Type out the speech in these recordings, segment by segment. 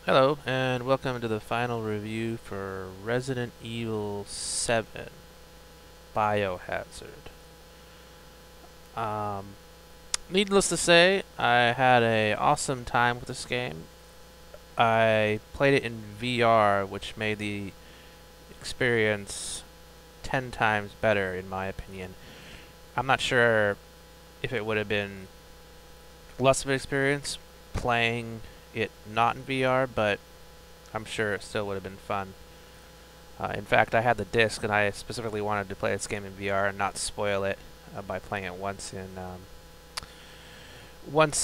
Hello, and welcome to the final review for Resident Evil 7 Biohazard. Um, Needless to say, I had a awesome time with this game. I played it in VR, which made the experience 10 times better, in my opinion. I'm not sure if it would have been less of an experience playing it not in VR, but I'm sure it still would have been fun. In fact, I had the disc, and I specifically wanted to play this game in VR and not spoil it by playing it once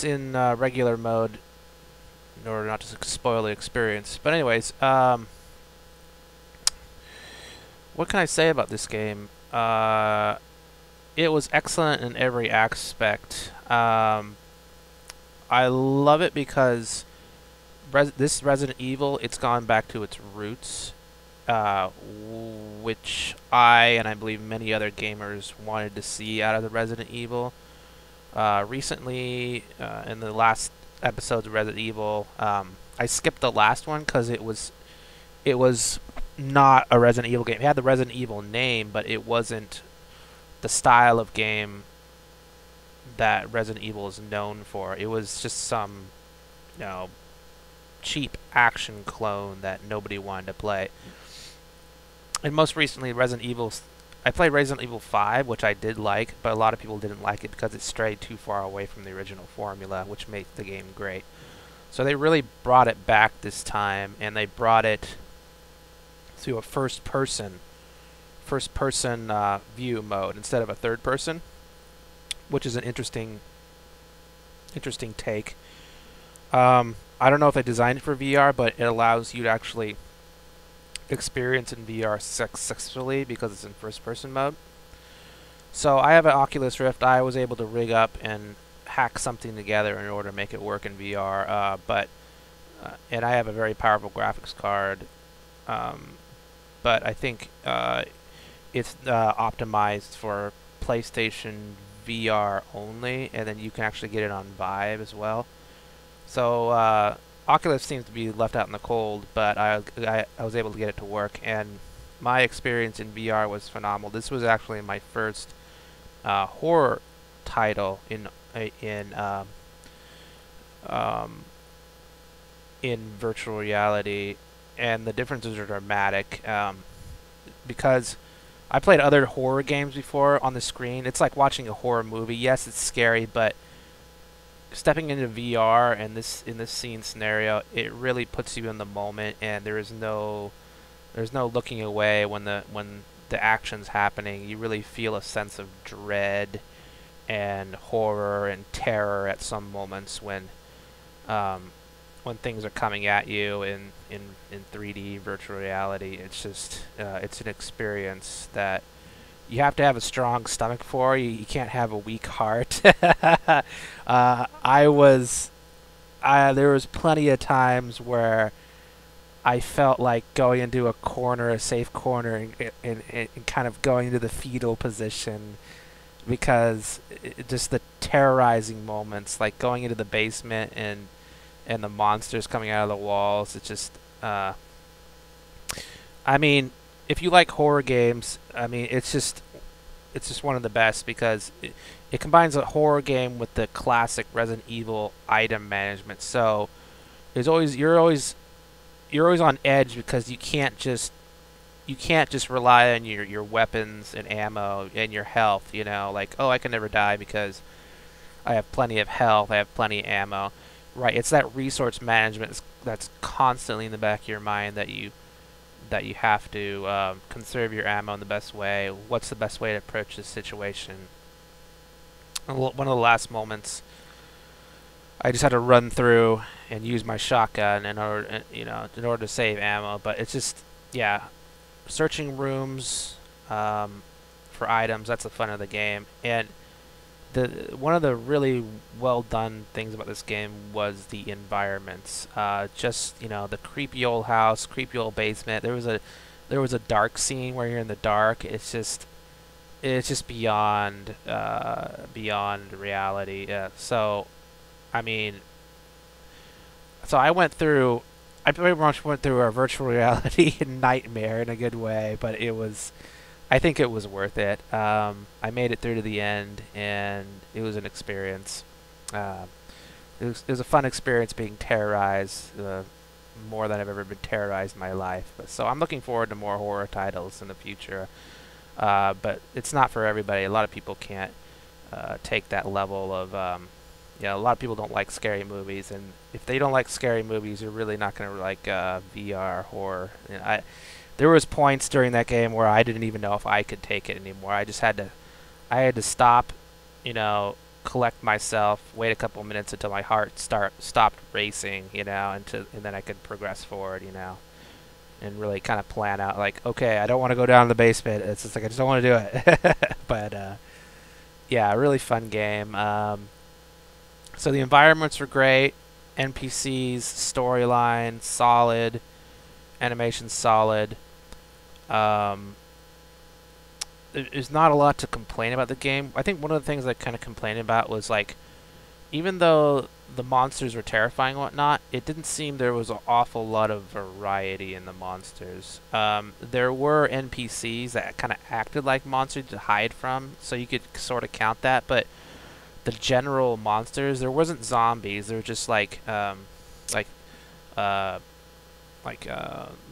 in regular mode, in order not to spoil the experience. But anyways, what can I say about this game? It was excellent in every aspect. I love it because this Resident Evil, it's gone back to its roots. Which and I believe many other gamers wanted to see out of the Resident Evil. Recently, in the last episodes of Resident Evil, I skipped the last one because it was not a Resident Evil game. It had the Resident Evil name, but it wasn't the style of game that Resident Evil is known for. It was just some, cheap action clone that nobody wanted to play. And most recently, I played Resident Evil 5, which I did like, but a lot of people didn't like it because it strayed too far away from the original formula, which made the game great. So they really brought it back this time, and they brought it to a first-person view mode instead of a third-person, which is an interesting take. I don't know if they designed it for VR, but it allows you to actually experience in VR successfully because it's in first-person mode. So I have an Oculus Rift. I was able to rig up and hack something together in order to make it work in VR. And I have a very powerful graphics card. But I think it's optimized for PlayStation VR only, and then you can actually get it on Vive as well. So Oculus seems to be left out in the cold, but I was able to get it to work, and my experience in VR was phenomenal. This was actually my first horror title in virtual reality, and the differences are dramatic. Because I played other horror games before on the screen. It's like watching a horror movie. Yes, it's scary, but stepping into VR and in this scene scenario, it really puts you in the moment, and there's no looking away when the action's happening. You really feel a sense of dread and horror and terror at some moments when things are coming at you in 3D virtual reality. It's just it's an experience that you have to have a strong stomach for. You can't have a weak heart. There was plenty of times where I felt like going into a corner, a safe corner, and kind of going into the fetal position, because just the terrorizing moments, like going into the basement and the monsters coming out of the walls. It's just, I mean, if you like horror games, I mean, it's just one of the best, because it combines a horror game with the classic Resident Evil item management. So you're always on edge, because you can't just rely on your weapons and ammo and your health. Like, oh, I can never die because I have plenty of health, I have plenty of ammo. Right, it's that resource management that's constantly in the back of your mind, that you have to conserve your ammo in the best way. What's the best way to approach this situation? One of the last moments, I just had to run through and use my shotgun in order to save ammo. But it's just, yeah, searching rooms for items. That's the fun of the game. And one of the really well done things about this game was the environments. Just the creepy old house, creepy old basement. There was a dark scene where you're in the dark. It's just beyond reality. So I mean, I went through I pretty much went through a virtual reality nightmare in a good way, but I think it was worth it. I made it through to the end, and it was an experience. Uh, it was a fun experience being terrorized, more than I've ever been terrorized in my life. So I'm looking forward to more horror titles in the future. But it's not for everybody. A lot of people can't take that level of a lot of people don't like scary movies, and if they don't like scary movies, you're really not going to like VR horror. There was points during that game where I didn't even know if I could take it anymore. I had to stop, collect myself, wait a couple minutes until my heart stopped racing, and then I could progress forward, and really kind of plan out like, okay, I don't want to go down to the basement. It's just like I just don't want to do it. But yeah, a really fun game. So the environments were great, NPCs, storyline solid, animation solid. Um, there's not a lot to complain about the game. I think one of the things I kind of complained about was like, even though the monsters were terrifying and whatnot, it didn't seem there was an awful lot of variety in the monsters. There were NPCs that kind of acted like monsters to hide from, so you could sort of count that, but the general monsters, there wasn't zombies. There were just like uh,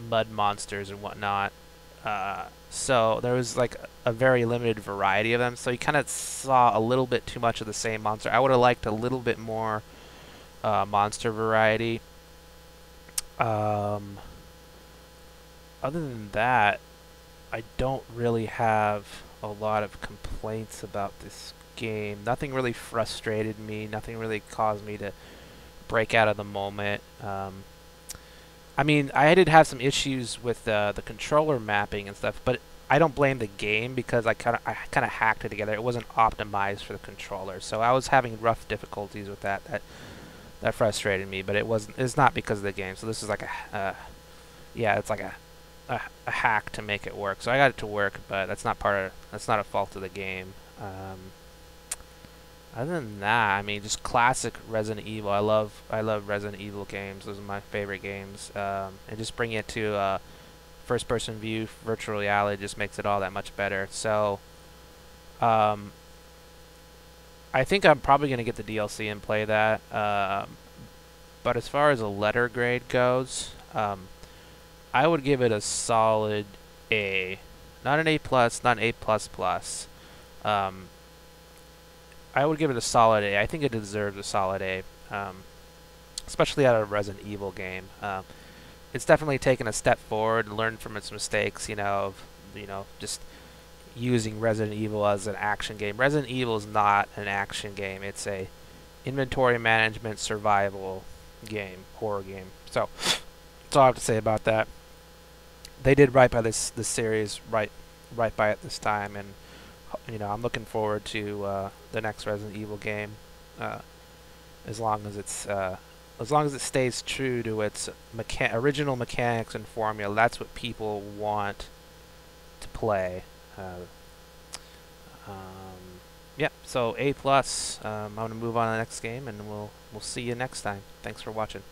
mud monsters and whatnot. So there was like a very limited variety of them. So you kind of saw a little bit too much of the same monster. I would have liked a little bit more monster variety. Other than that, I don't really have a lot of complaints about this game. Nothing really frustrated me. Nothing really caused me to break out of the moment. I mean, I did have some issues with the controller mapping and stuff, but I don't blame the game because I kind of hacked it together. It wasn't optimized for the controller, so I was having rough difficulties with that. That frustrated me, but it's not because of the game. So this is like it's like a hack to make it work. So I got it to work, but that's not a fault of the game. Other than that, I mean, just classic Resident Evil. I love Resident Evil games. Those are my favorite games. And just bringing it to first-person view, virtual reality, just makes it all that much better. So, I think I'm probably gonna get the DLC and play that. But as far as a letter grade goes, I would give it a solid A, not an A plus, not an A plus plus. I would give it a solid A. I think it deserves a solid A, especially out of a Resident Evil game. It's definitely taken a step forward and learned from its mistakes, just using Resident Evil as an action game. Resident Evil is not an action game. It's a inventory management survival game, horror game. So that's all I have to say about that. They did right by this series, right by it this time, and I'm looking forward to the next Resident Evil game, as long as it stays true to its original mechanics and formula. That's what people want to play. Yep. So A plus. I'm gonna move on to the next game, and we'll see you next time. Thanks for watching.